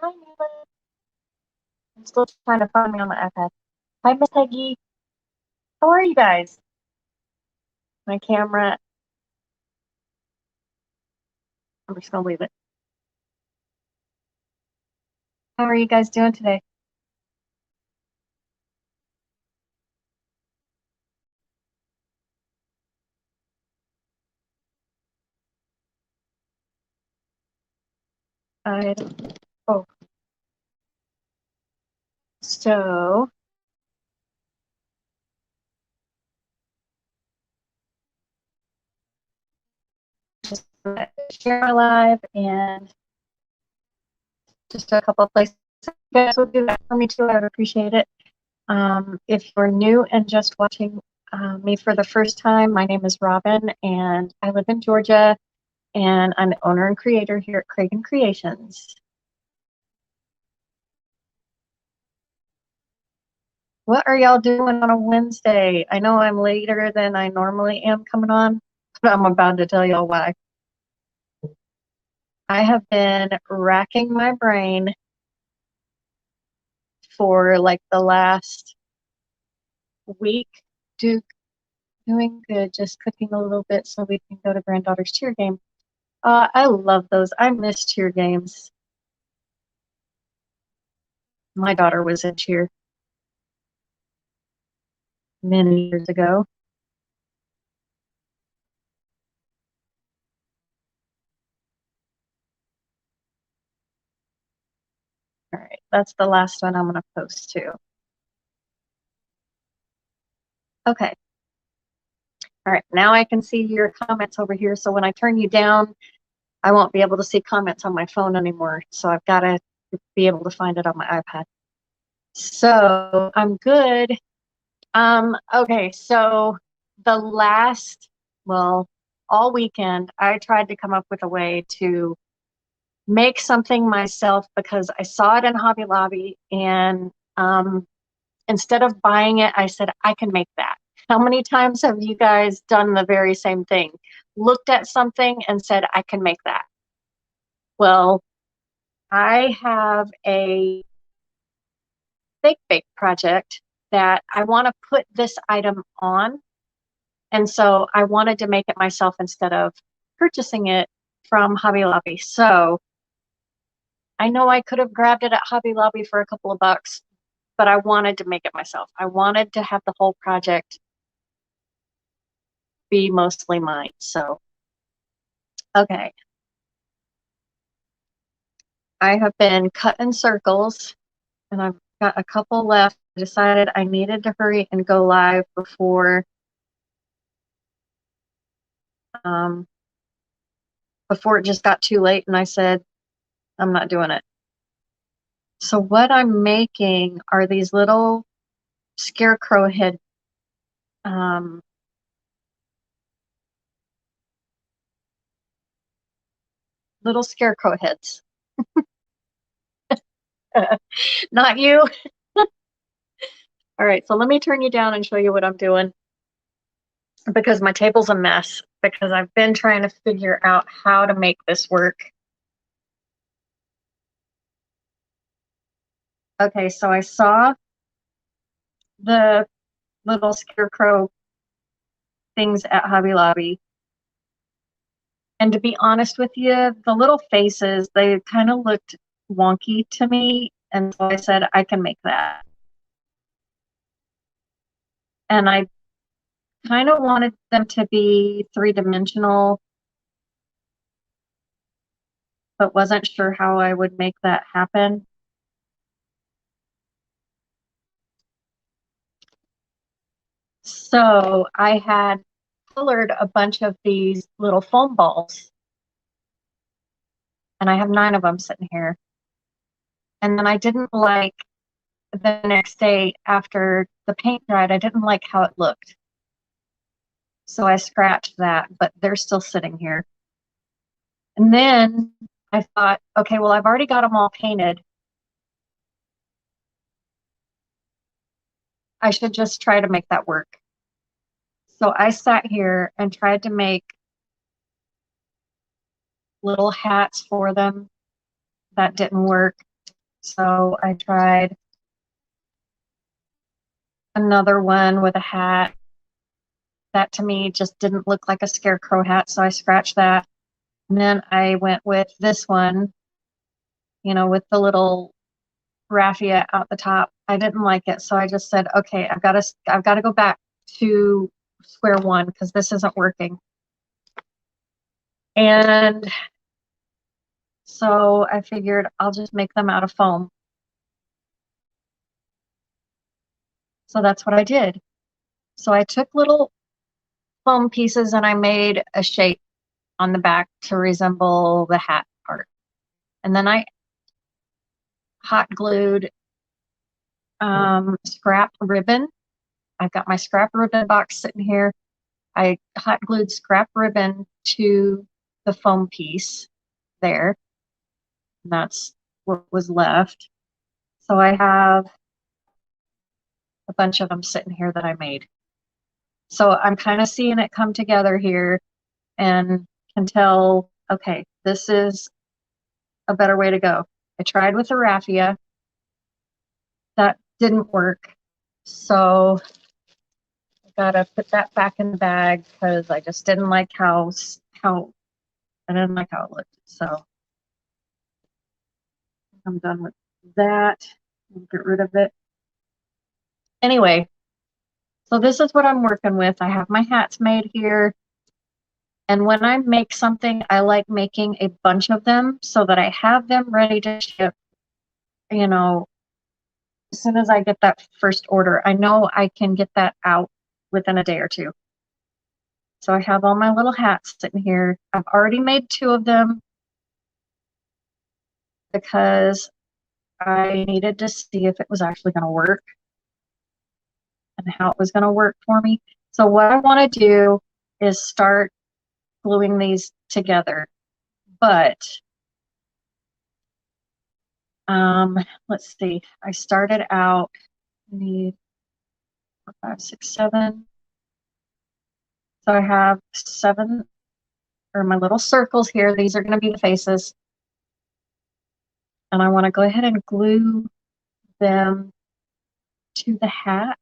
Hi, Nina. I'm still trying to find me on my iPad. Hi, Miss Peggy. How are you guys? My camera. I'm just gonna leave it. How are you guys doing today? I oh, so just share my live and just a couple of places. If you guys would do that for me too, I would appreciate it. If you're new and just watching me for the first time, my name is Robin, and I live in Georgia, and I'm the owner and creator here at Cragen Creations. What are y'all doing on a Wednesday? I know I'm later than I normally am coming on, but I'm about to tell y'all why. I have been racking my brain for like the last week, do, doing good, just cooking a little bit so we can go to granddaughter's cheer game. I love those. I miss cheer games. My daughter was in cheer many years ago. All right, that's the last one I'm going to post too. Okay. All right, now I can see your comments over here. So when I turn you down, I won't be able to see comments on my phone anymore. So I've got to be able to find it on my iPad. So I'm good. Okay, so the last, well, all weekend, I tried to come up with a way to make something myself because I saw it in Hobby Lobby, and instead of buying it, I said, I can make that. How many times have you guys done the very same thing? Looked at something and said, I can make that. Well, I have a fake bake project that I want to put this item on. And so I wanted to make it myself instead of purchasing it from Hobby Lobby. So I know I could have grabbed it at Hobby Lobby for a couple of bucks, but I wanted to make it myself. I wanted to have the whole project be mostly mine. So, okay. I have been cutting circles and I've got a couple left. I decided I needed to hurry and go live um, before it just got too late, and I said, I'm not doing it. So what I'm making are these little scarecrow head um, little scarecrow heads. Not you. All right, so let me turn you down and show you what I'm doing because my table's a mess because I've been trying to figure out how to make this work. Okay, so I saw the little scarecrow things at Hobby Lobby. And to be honest with you, the little faces, they kind of looked wonky to me. And so I said, I can make that. And I kind of wanted them to be three-dimensional, but wasn't sure how I would make that happen. So I had colored a bunch of these little foam balls, and I have 9 of them sitting here. And then I didn't like the next day after the paint dried, I didn't like how it looked. So I scratched that, but they're still sitting here. And then I thought, okay, well, I've already got them all painted. I should just try to make that work. So I sat here and tried to make little hats for them. That didn't work. So I tried another one with a hat. That to me just didn't look like a scarecrow hat, so I scratched that. And then I went with this one, with the little raffia out the top. I didn't like it, so I just said, okay, I've got to go back to square one because this isn't working. And so I figured I'll just make them out of foam. So that's what I did. So I took little foam pieces and I made a shape on the back to resemble the hat part. And then I hot glued scrap ribbon. I've got my scrap ribbon box sitting here. I hot glued scrap ribbon to the foam piece there. And that's what was left. So I have a bunch of them sitting here that I made. So I'm kind of seeing it come together here and can tell, okay, this is a better way to go. I tried with the raffia. That didn't work. So I gotta put that back in the bag because I just didn't like how I didn't like how it looked. So I'm done with that. I'll get rid of it. Anyway, so this is what I'm working with. I have my hats made here. And when I make something, I like making a bunch of them so that I have them ready to ship, as soon as I get that first order. I know I can get that out within a day or two. So I have all my little hats sitting here. I've already made 2 of them because I needed to see if it was actually going to work and how it was going to work for me. So what I want to do is start gluing these together. But let's see. I started out, I need 4, 5, 6, 7. So I have 7, or my little circles here. These are going to be the faces. And I want to go ahead and glue them to the hat.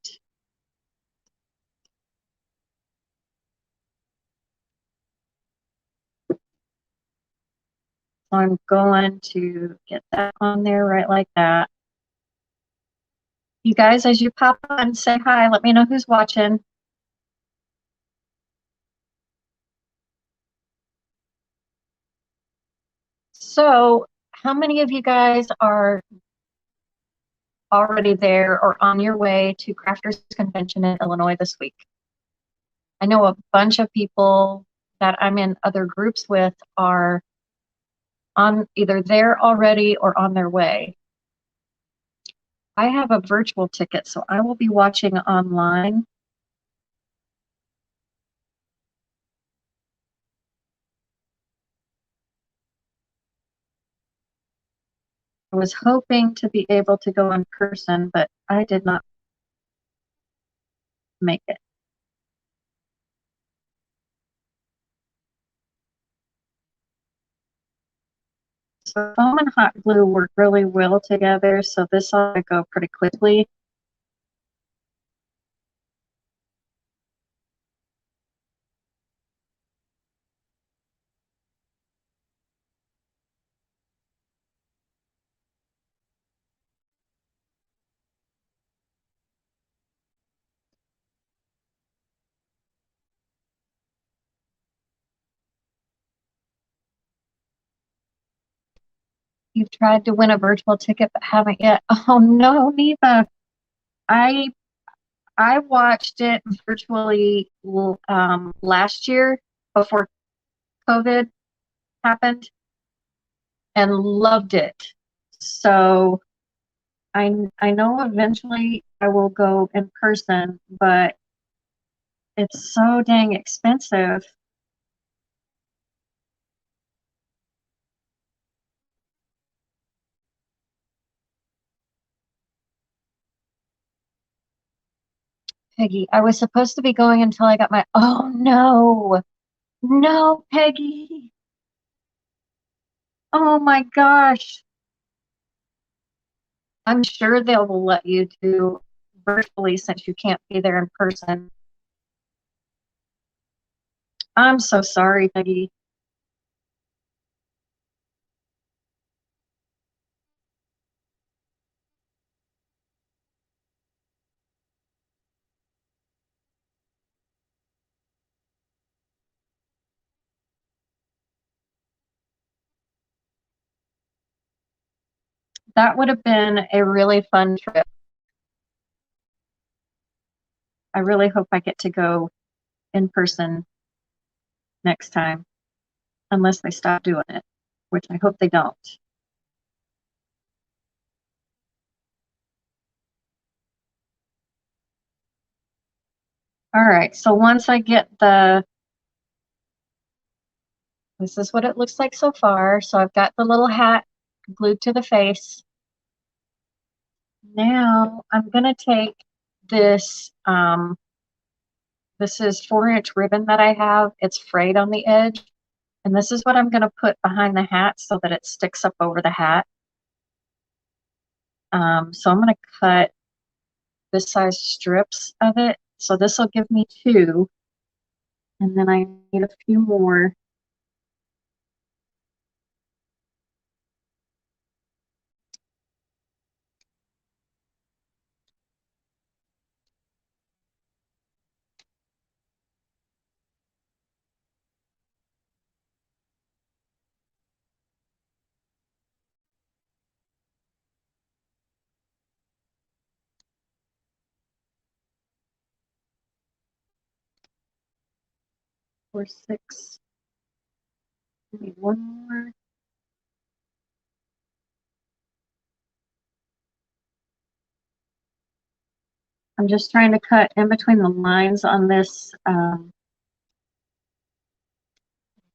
So I'm going to get that on there right like that. You guys, as you pop on, say hi. Let me know who's watching. So how many of you guys are already there or on your way to Crafters Convention in Illinois this week? I know a bunch of people that I'm in other groups with are on either there already or on their way. I have a virtual ticket, so I will be watching online. I was hoping to be able to go in person, but I did not make it. So foam and hot glue work really well together, so this ought to go pretty quickly. You've tried to win a virtual ticket but haven't yet. Oh no, Neva. I I watched it virtually last year before COVID happened and loved it. So I know eventually I will go in person, but it's so dang expensive. Peggy, I was supposed to be going until I got my, oh no, no, Peggy. Oh my gosh. I'm sure they will let you do virtually since you can't be there in person. I'm so sorry, Peggy. That would have been a really fun trip. I really hope I get to go in person next time, unless they stop doing it, which I hope they don't. All right, so once I get this is what it looks like so far. So I've got the little hat glued to the face. Now I'm gonna take this, this is 4-inch ribbon that I have. It's frayed on the edge. And this is what I'm gonna put behind the hat so that it sticks up over the hat. So I'm gonna cut this size strips of it. So this will give me 2. And then I need a few more. Four, 6. I need one more. I'm just trying to cut in between the lines on this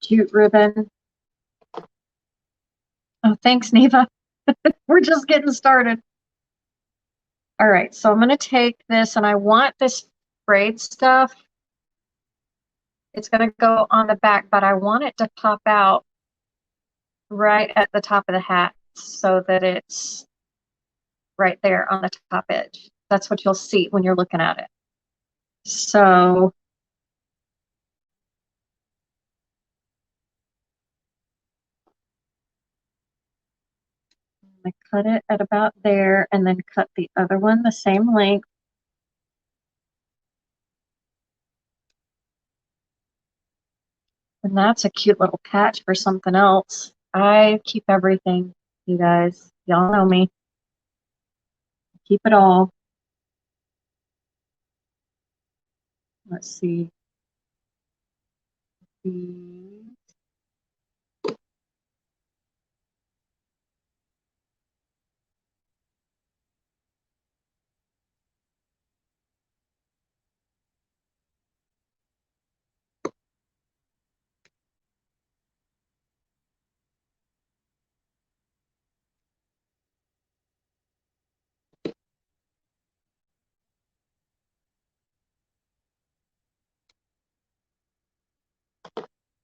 jute ribbon. Oh, thanks, Neva. We're just getting started. All right, so I'm going to take this, and I want this braid stuff. It's going to go on the back, but I want it to pop out right at the top of the hat so that it's right there on the top edge. That's what you'll see when you're looking at it. So I cut it at about there and then cut the other one the same length. And that's a cute little patch for something else. I keep everything, you guys. Y'all know me. Keep it all. Let's see.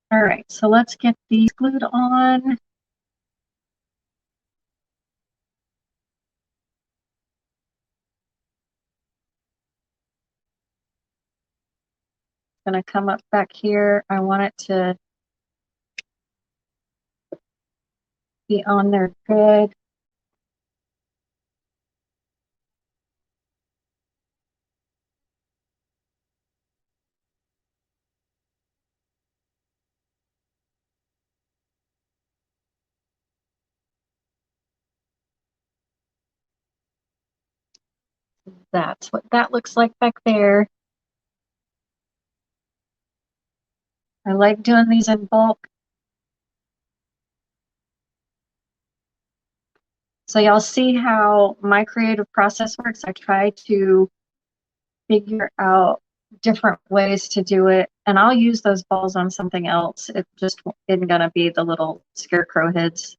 All right, so let's get these glued on. Gonna come up back here. I want it to be on there good. That's what that looks like back there. I like doing these in bulk. So y'all see how my creative process works. I try to figure out different ways to do it, and I'll use those balls on something else. It just isn't gonna be the little scarecrow heads.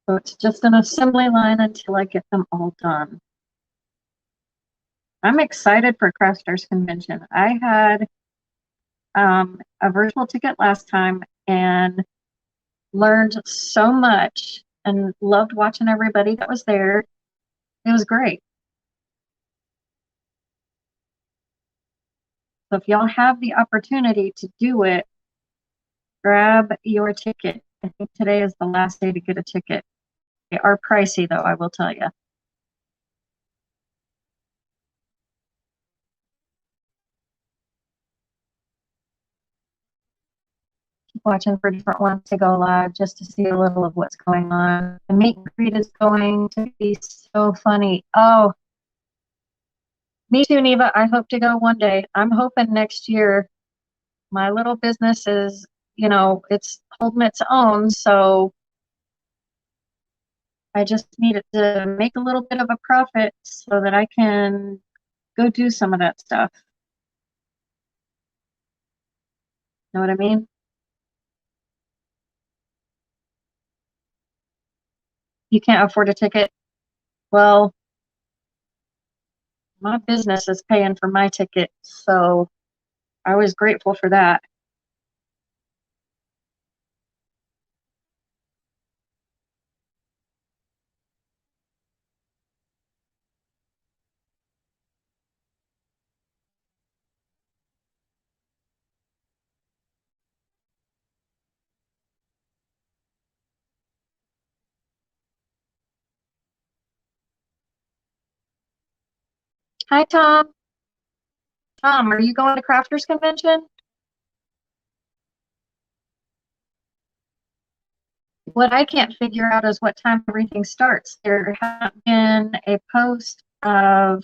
So it's just an assembly line until I get them all done. I'm excited for Crafters Convention. I had a virtual ticket last time and learned so much and loved watching everybody that was there. It was great. So if y'all have the opportunity to do it, grab your ticket. I think today is the last day to get a ticket. They are pricey though, I will tell you. Keep watching for different ones to go live just to see a little of what's going on. The meet and greet is going to be so funny. Oh, me too, Neva. I hope to go one day. I'm hoping next year. My little business is, it's holding its own, so I just needed to make a little bit of a profit so that I can go do some of that stuff. Know what I mean? You can't afford a ticket. Well, my business is paying for my ticket, so I was grateful for that. Hi, Tom. Tom, are you going to Crafters Convention? What I can't figure out is what time everything starts. There hasn't been a post of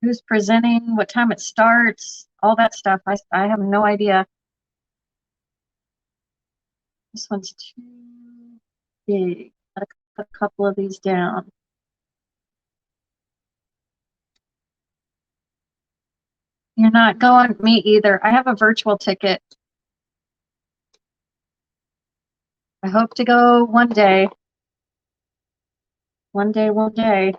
who's presenting, what time it starts, all that stuff. I have no idea. This one's too big. Gotta cut a couple of these down. You're not going, me either. I have a virtual ticket. I hope to go one day. One day, one day.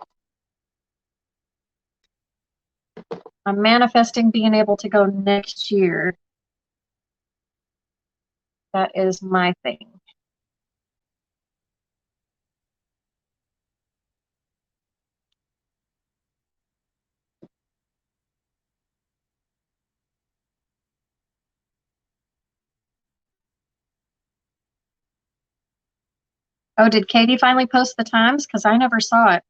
I'm manifesting being able to go next year. That is my thing. Oh, did Katie finally post the times? Because I never saw it.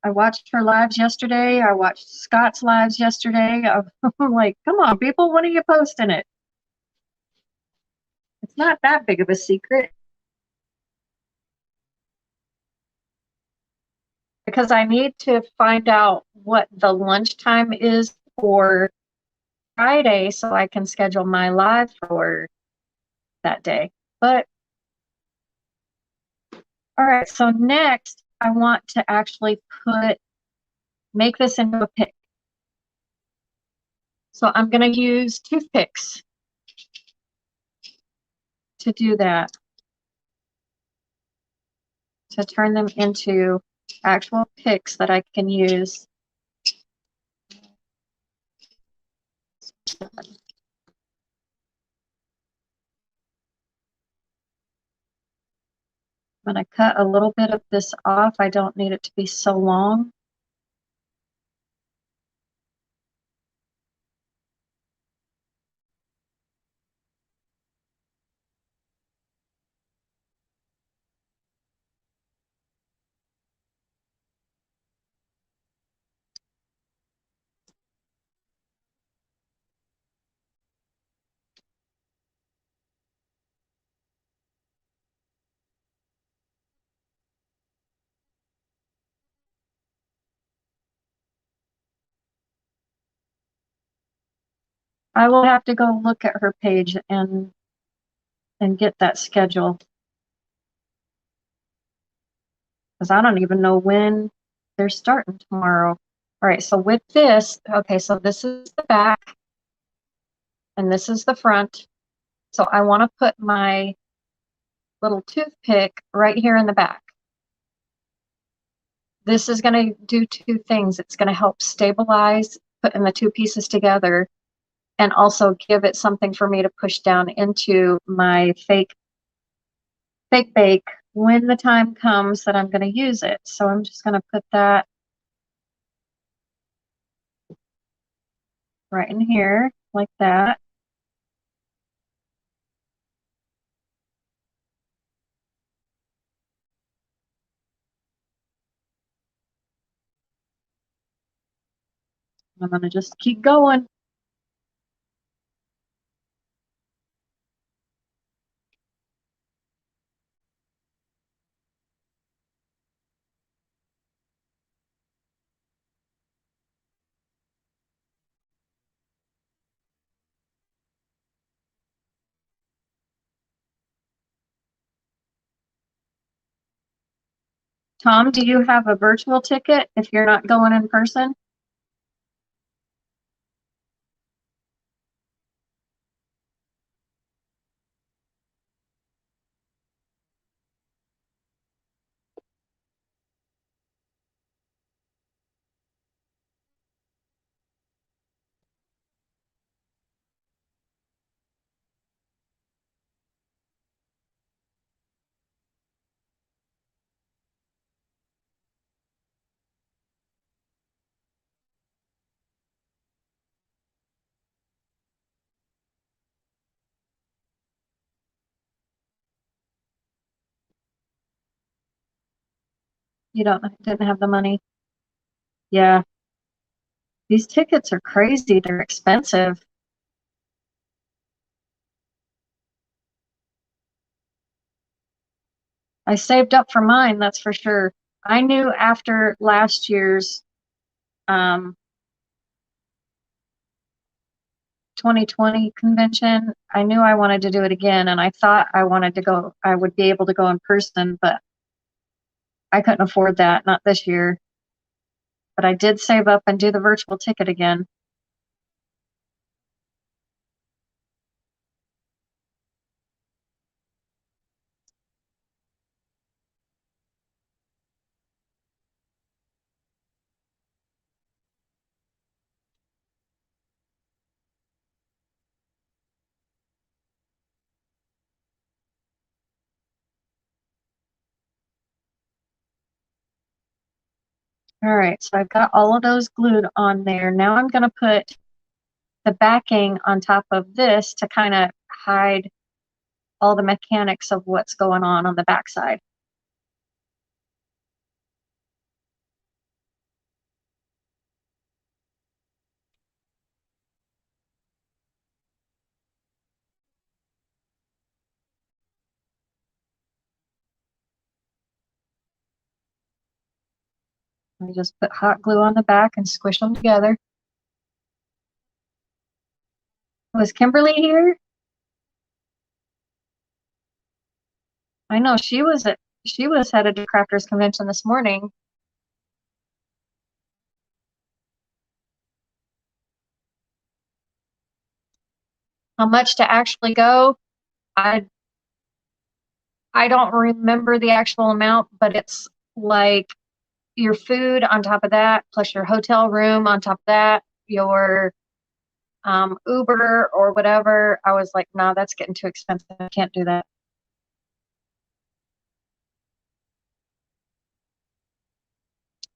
I watched her lives yesterday. I watched Scott's lives yesterday. I'm like, come on, people, when are you posting it? It's not that big of a secret. Because I need to find out what the lunchtime is for Friday so I can schedule my live for that day. But all right, so next I want to actually make this into a pick. So I'm going to use toothpicks to do that, to turn them into actual picks that I can use. I'm going to cut a little bit of this off. I don't need it to be so long. I will have to go look at her page and get that schedule, because I don't even know when they're starting tomorrow. All right, so with this, okay, so this is the back. and this is the front. So I want to put my little toothpick right here in the back. This is going to do two things. It's going to help stabilize putting the two pieces together, and also give it something for me to push down into my fake bake when the time comes that I'm going to use it. So I'm just going to put that right in here like that. I'm going to just keep going. Tom, do you have a virtual ticket if you're not going in person? You didn't have the money? Yeah, these tickets are crazy. They're expensive. I saved up for mine, that's for sure. I knew after last year's 2020 convention, I knew I wanted to do it again, and I thought I would be able to go in person, but I couldn't afford that, not this year. But I did save up and do the virtual ticket again. All right, so I've got all of those glued on there. Now I'm going to put the backing on top of this to kind of hide all the mechanics of what's going on the backside. I just put hot glue on the back and squish them together. Was Kimberly here? I know she was headed to Crafters Convention this morning. How much to actually go? I I don't remember the actual amount, but it's like your food on top of that, plus your hotel room on top of that, your Uber or whatever. I was like, no, that's getting too expensive. I can't do that.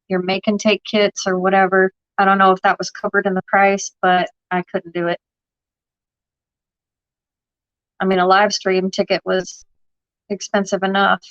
Your make and take kits or whatever. I don't know if that was covered in the price, but I couldn't do it. I mean, a live stream ticket was expensive enough.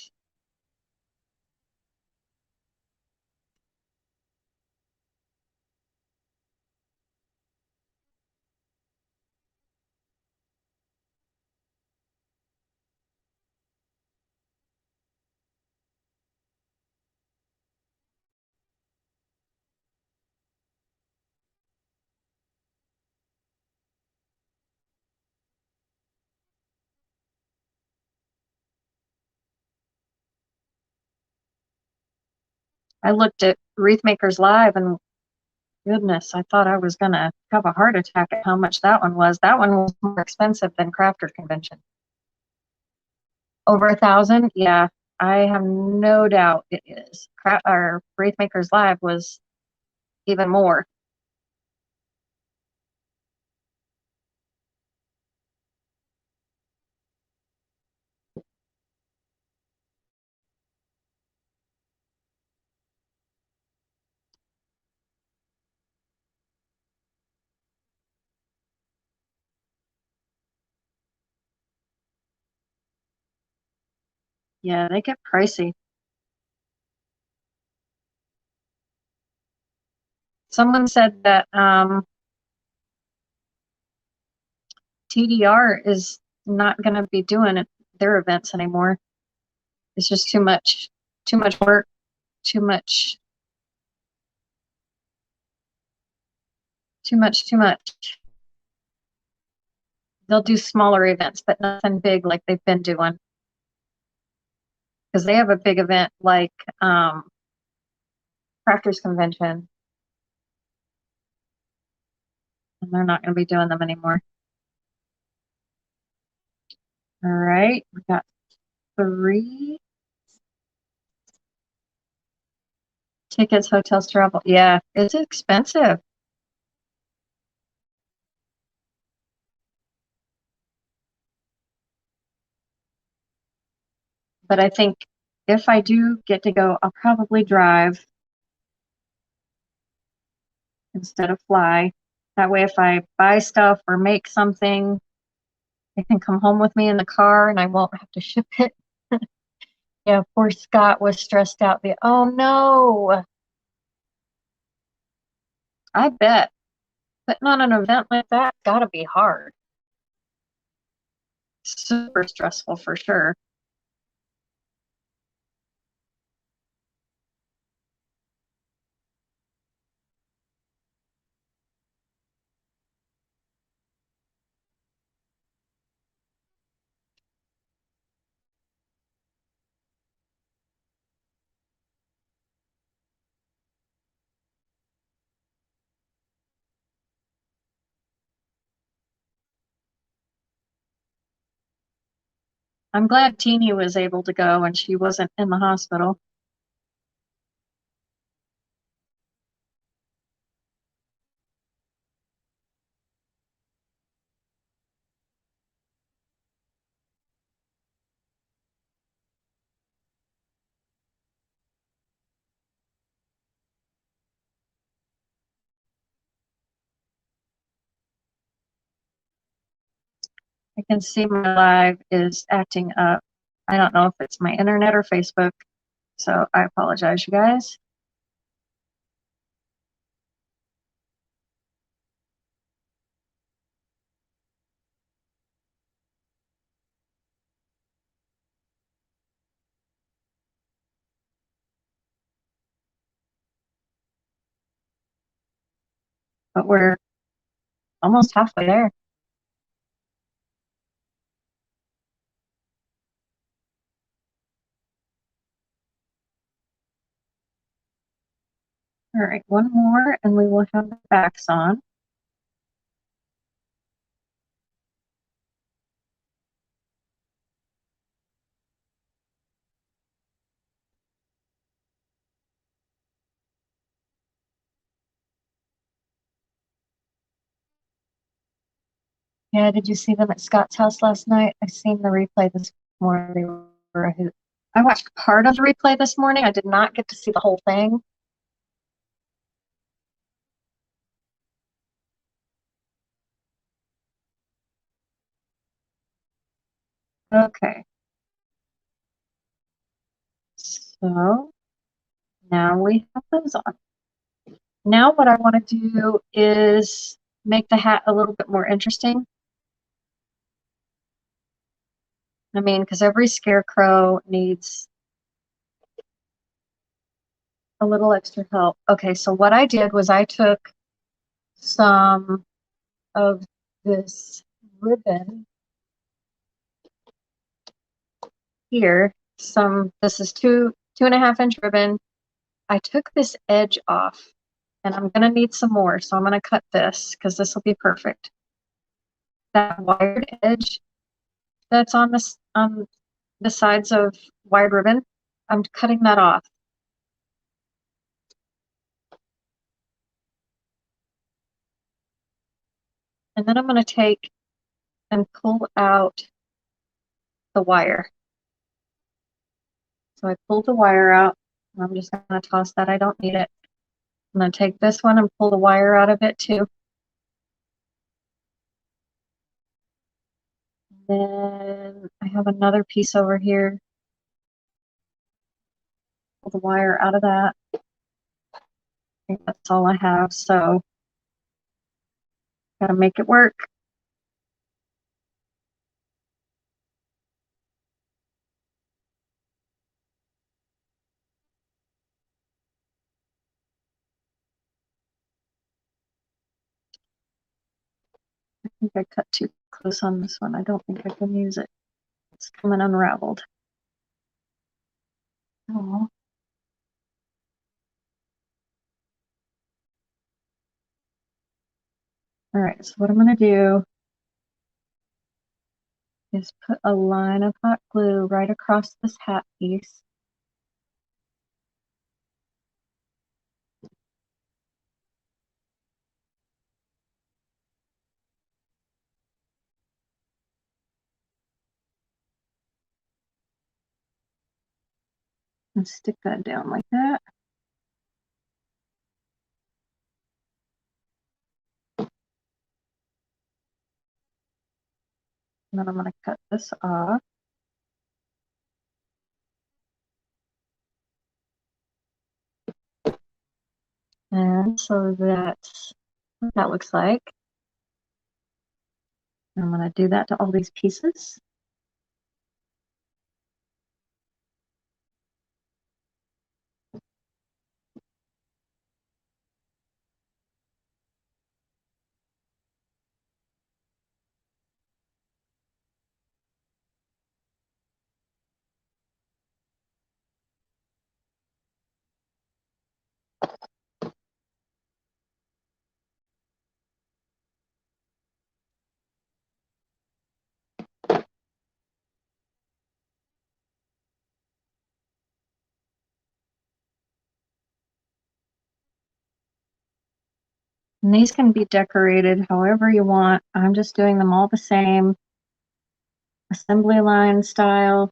I looked at Wreath Makers Live, and Goodness, I thought I was gonna have a heart attack at how much that one was. That one was more expensive than Crafters Convention. Over 1,000? Yeah, I have no doubt it is. Wraith Makers Live was even more. Yeah, they get pricey. Someone said that TDR is not going to be doing their events anymore. It's just too much work, too much. They'll do smaller events, but nothing big like they've been doing. Because they have a big event like Crafters Convention, and they're not going to be doing them anymore. All right, we got 3 tickets, hotels, travel. Yeah, it's expensive. But I think if I do get to go, I'll probably drive instead of fly. That way, if I buy stuff or make something, it can come home with me in the car and I won't have to ship it. Yeah, poor Scott was stressed out. Oh no, I bet putting on an event like that gotta be hard. Super stressful for sure. I'm glad Teeny was able to go and she wasn't in the hospital. I can see my live is acting up. I don't know if it's my internet or Facebook, so I apologize, you guys. But we're almost halfway there. All right, one more and we will have the backs on. Yeah, did you see them at Scott's house last night? I seen the replay this morning. They were a hoot. I watched part of the replay this morning. I did not get to see the whole thing. Okay. So now we have those on. Now what I want to do is make the hat a little bit more interesting. I mean, because every scarecrow needs a little extra help. Okay, so what I did was I took some of this ribbon here. This is 2.5 inch ribbon. I took this edge off And I'm gonna need some more, so I'm gonna cut this because this will be perfect. That wired edge that's on this the sides of wide ribbon, I'm cutting that off. And then I'm going to take and pull out the wire. So I pulled the wire out. I'm just going to toss that. I don't need it. I'm going to take this one and pull the wire out of it too. Then I have another piece over here. Pull the wire out of that. I think that's all I have. So got to make it work. I think I cut too close on this one. I don't think I can use it. It's coming unraveled. Oh. All right, so what I'm going to do is put a line of hot glue right across this hat piece. And stick that down like that. And then I'm going to cut this off. And so that's what that looks like. I'm going to do that to all these pieces. And these can be decorated however you want. I'm just doing them all the same, assembly line style.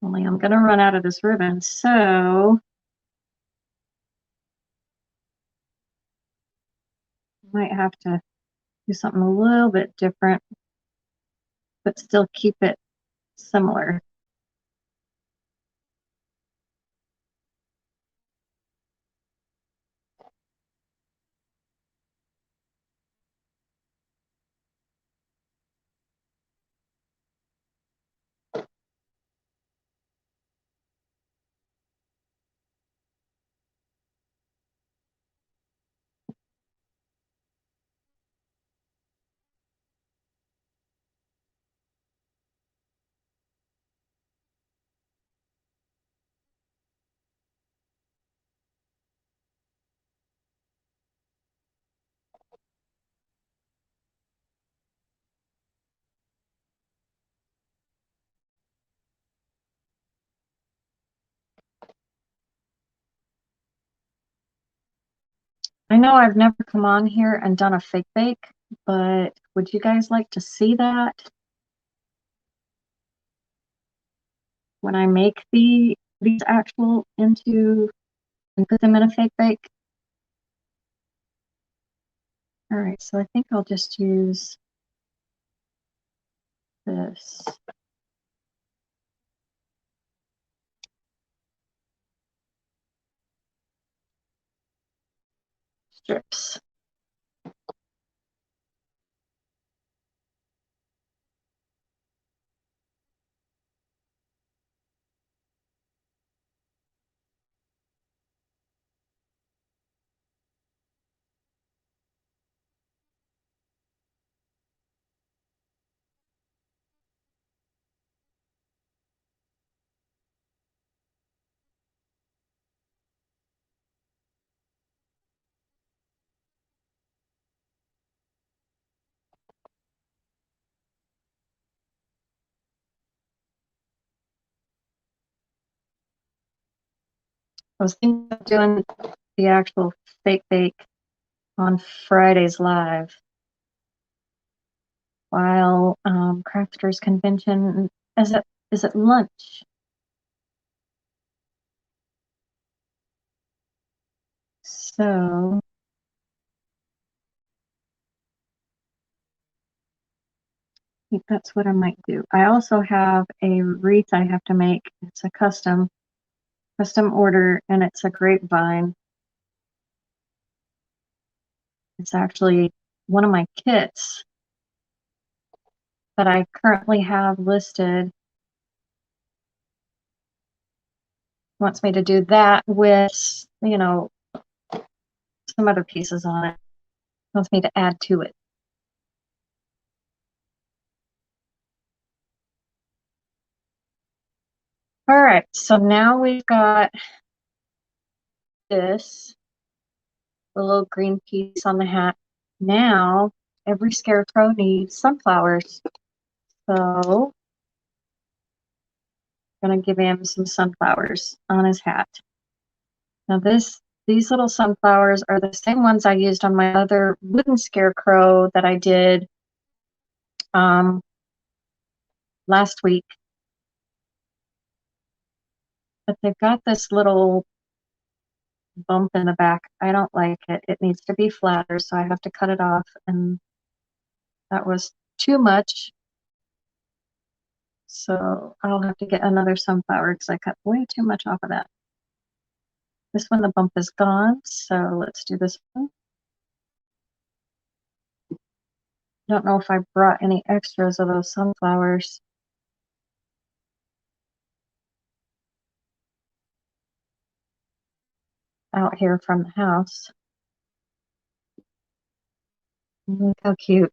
Only I'm going to run out of this ribbon, so I might have to do something a little bit different, but still keep it similar. I know I've never come on here and done a fake bake, but would you guys like to see that when I make these actual into and put them in a fake bake? All right, so I think I'll just use this. strips. I was thinking of doing the actual fake bake on Friday's live while Crafters Convention is it lunch? So I think that's what I might do. I also have a wreath I have to make. It's a custom order, and it's a grapevine. It's actually one of my kits that I currently have listed. Wants me to do that with, you know, some other pieces on it. Wants me to add to it. All right, so now we've got this, the little green piece on the hat. Now every scarecrow needs sunflowers. So I'm gonna give him some sunflowers on his hat. Now these little sunflowers are the same ones I used on my other wooden scarecrow that I did last week. But they've got this little bump in the back. I don't like it. It needs to be flatter, so I have to cut it off, and that was too much. So I'll have to get another sunflower because I cut way too much off of that. This one, the bump is gone, so let's do this one. Don't know if I brought any extras of those sunflowers. Out here from the house. Look how cute.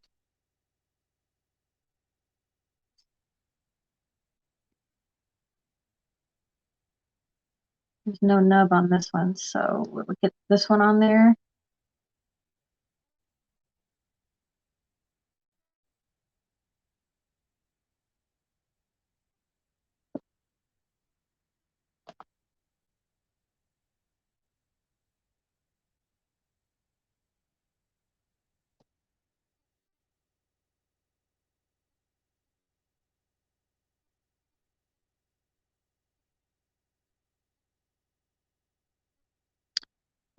There's no nub on this one, so we'll get this one on there.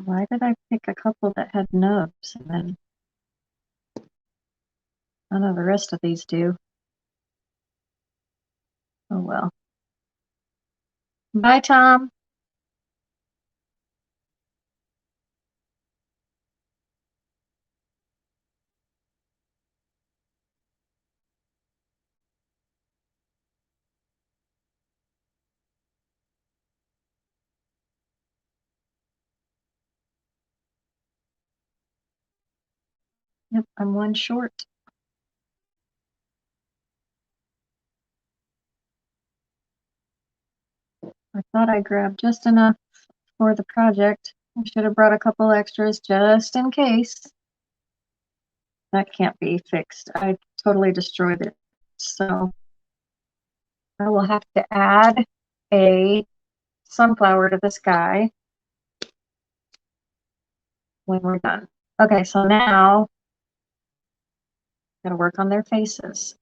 Why did I pick a couple that had nubs and then none of the rest of these do? Oh well. Bye, Tom. Yep, I'm one short. I thought I grabbed just enough for the project. I should have brought a couple extras just in case. That can't be fixed. I totally destroyed it. So I will have to add a sunflower to this guy when we're done. Okay, so now I'm gonna work on their faces.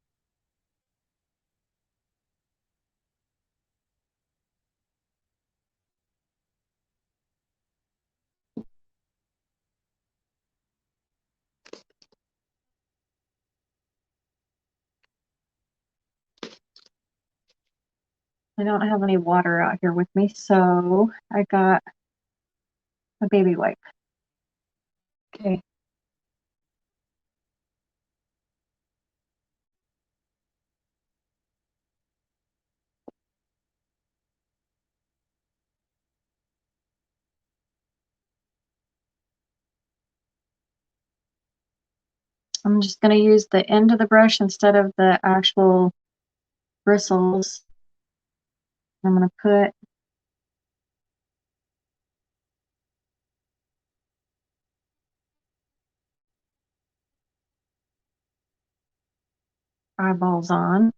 I don't have any water out here with me, so I got a baby wipe. Okay. I'm just going to use the end of the brush instead of the actual bristles. I'm going to put eyeballs on.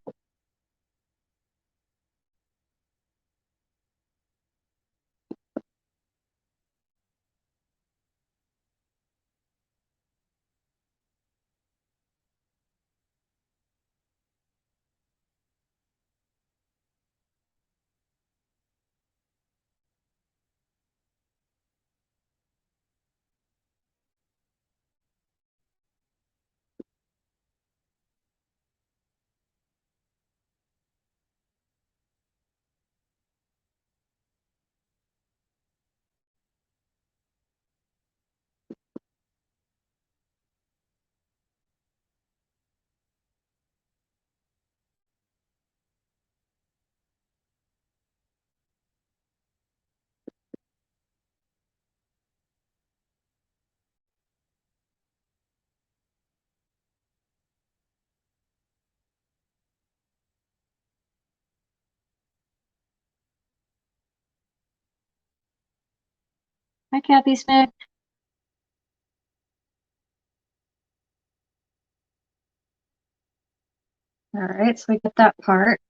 Hi, Kathy Smith. All right, so we get that part.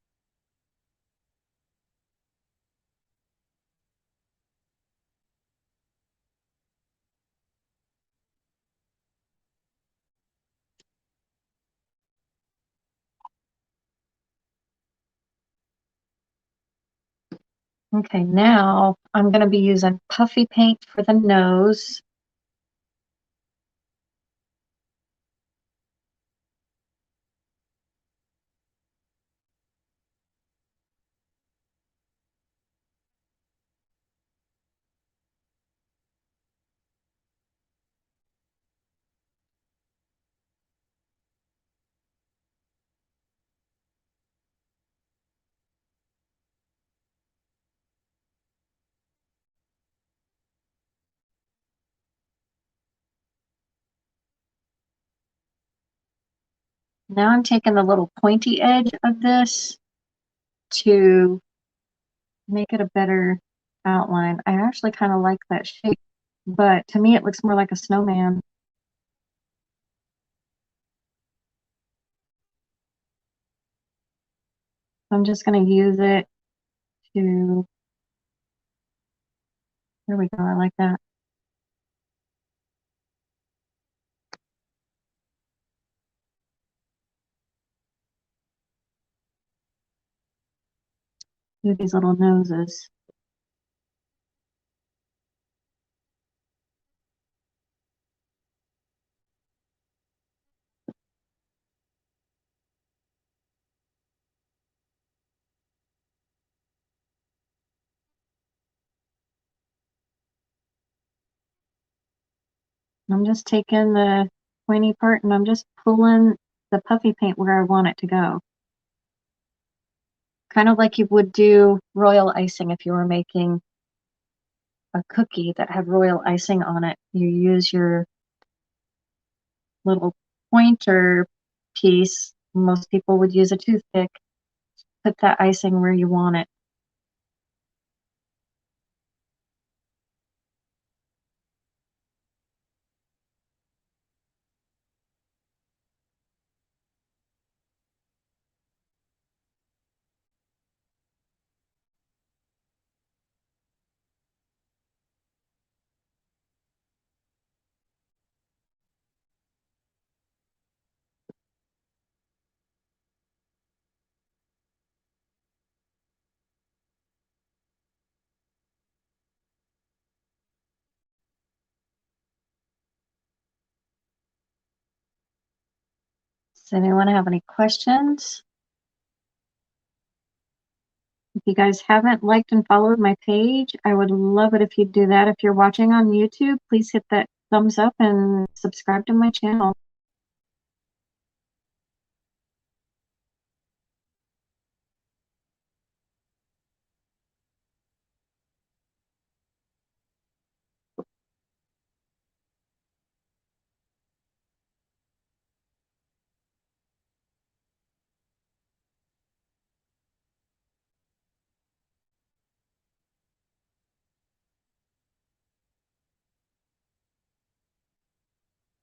Okay, now I'm going to be using puffy paint for the nose. Now I'm taking the little pointy edge of this to make it a better outline. I actually kind of like that shape, but to me it looks more like a snowman. I'm just going to use it to, there we go, I like that. Do these little noses. I'm just taking the pointy part and I'm just pulling the puffy paint where I want it to go. Kind of like you would do royal icing if you were making a cookie that had royal icing on it. You use your little pointer piece. Most people would use a toothpick. Put that icing where you want it. Does anyone have any questions? If you guys haven't liked and followed my page, I would love it if you'd do that. If you're watching on YouTube, please hit that thumbs up and subscribe to my channel.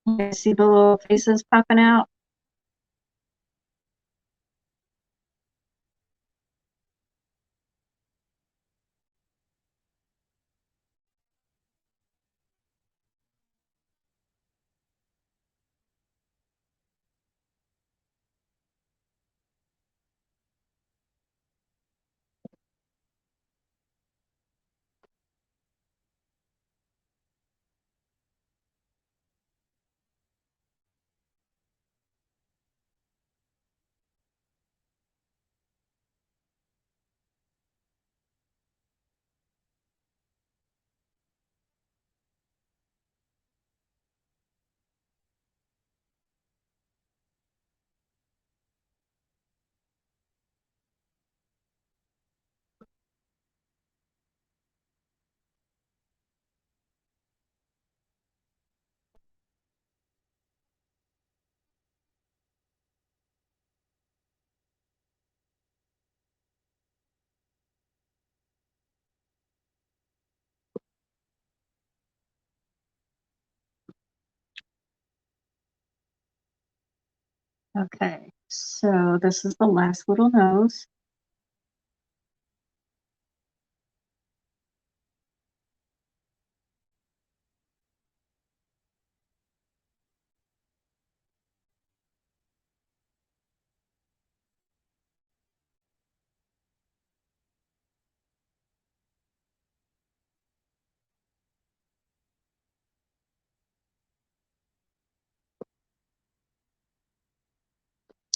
You see the little faces popping out? Okay, so this is the last little nose.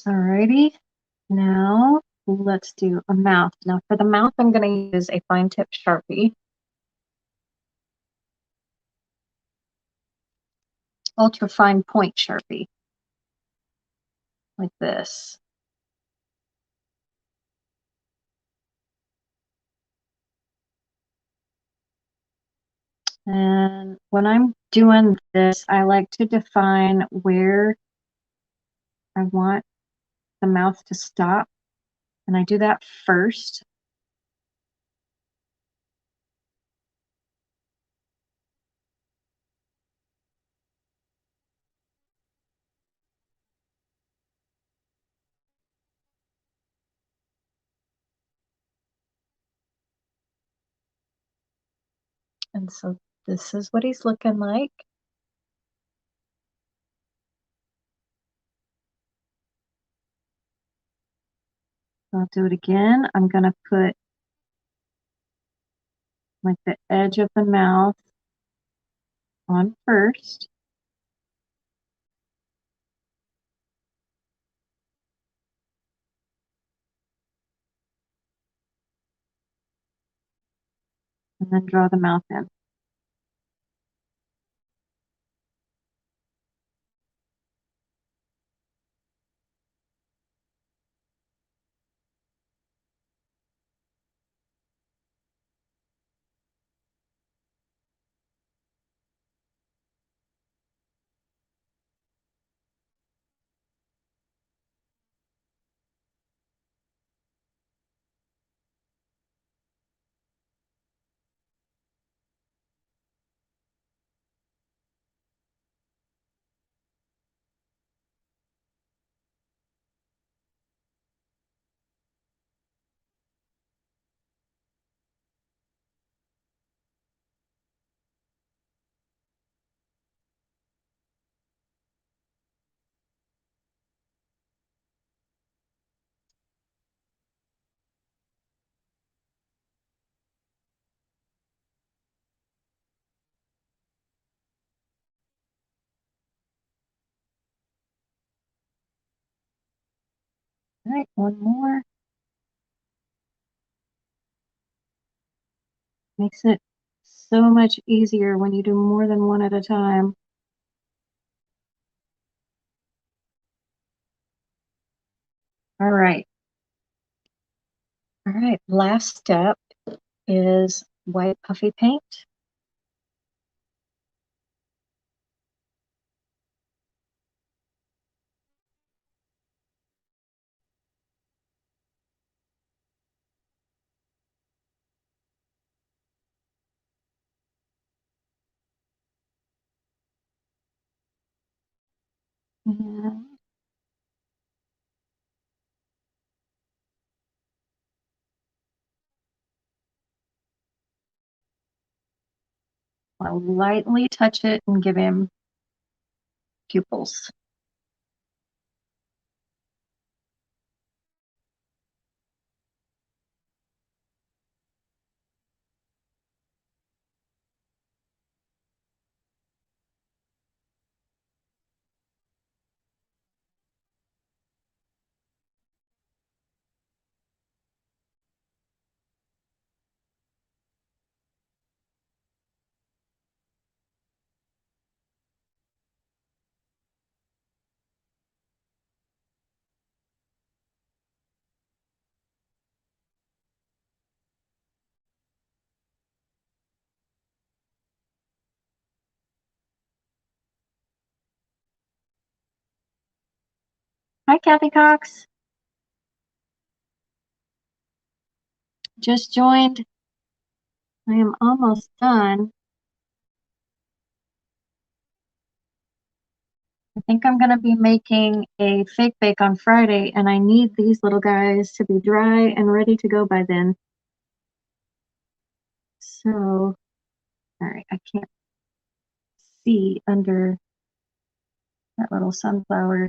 Alrighty, now let's do a mouth. Now for the mouth, I'm going to use a fine tip Sharpie, ultra fine point Sharpie, like this. And when I'm doing this, I like to define where I want the mouth to stop. And I do that first. And so this is what he's looking like. I'll do it again. I'm going to put like the edge of the mouth on first. And then draw the mouth in. All right, one more. Makes it so much easier when you do more than one at a time. All right. All right. Last step is white puffy paint. And I'll lightly touch it and give him pupils. Hi, Kathy Cox. Just joined. I am almost done. I think I'm going to be making a fake bake on Friday, and I need these little guys to be dry and ready to go by then. So, all right, I can't see under that little sunflower.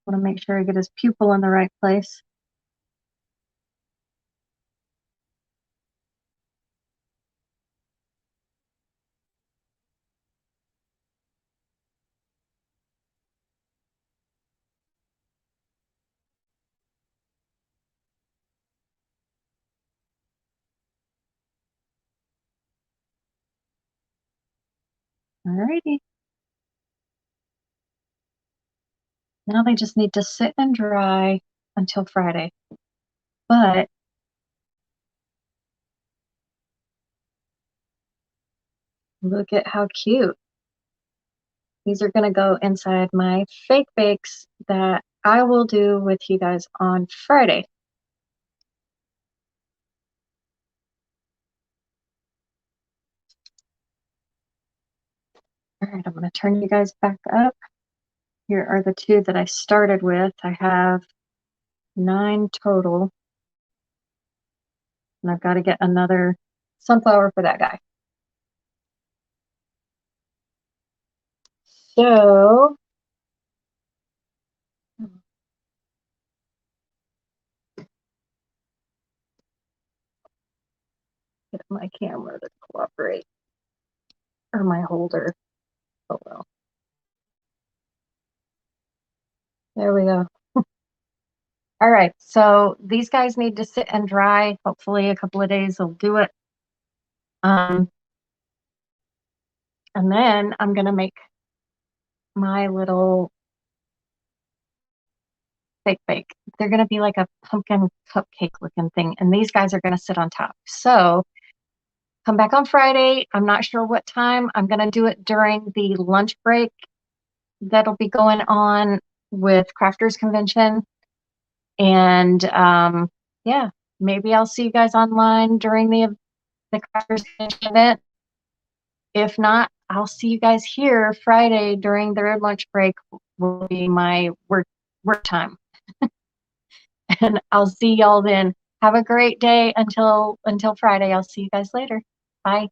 I want to make sure I get his pupil in the right place. All righty. Now they just need to sit and dry until Friday. But look at how cute. These are going to go inside my fake bakes that I will do with you guys on Friday. All right, I'm going to turn you guys back up. Here are the two that I started with. I have 9 total. And I've got to get another sunflower for that guy. So, get my camera to cooperate. Or my holder. Oh well. There we go. All right, so these guys need to sit and dry. Hopefully a couple of days will do it. And then I'm going to make my little fake bake. They're going to be like a pumpkin cupcake looking thing, and these guys are going to sit on top. So come back on Friday. I'm not sure what time. I'm going to do it during the lunch break that'll be going on with Crafters Convention. And yeah, maybe I'll see you guys online during the Crafters Convention event. If not, I'll see you guys here Friday during their lunch break. Will be my work time. And I'll see y'all then. Have a great day until Friday. I'll see you guys later. Bye.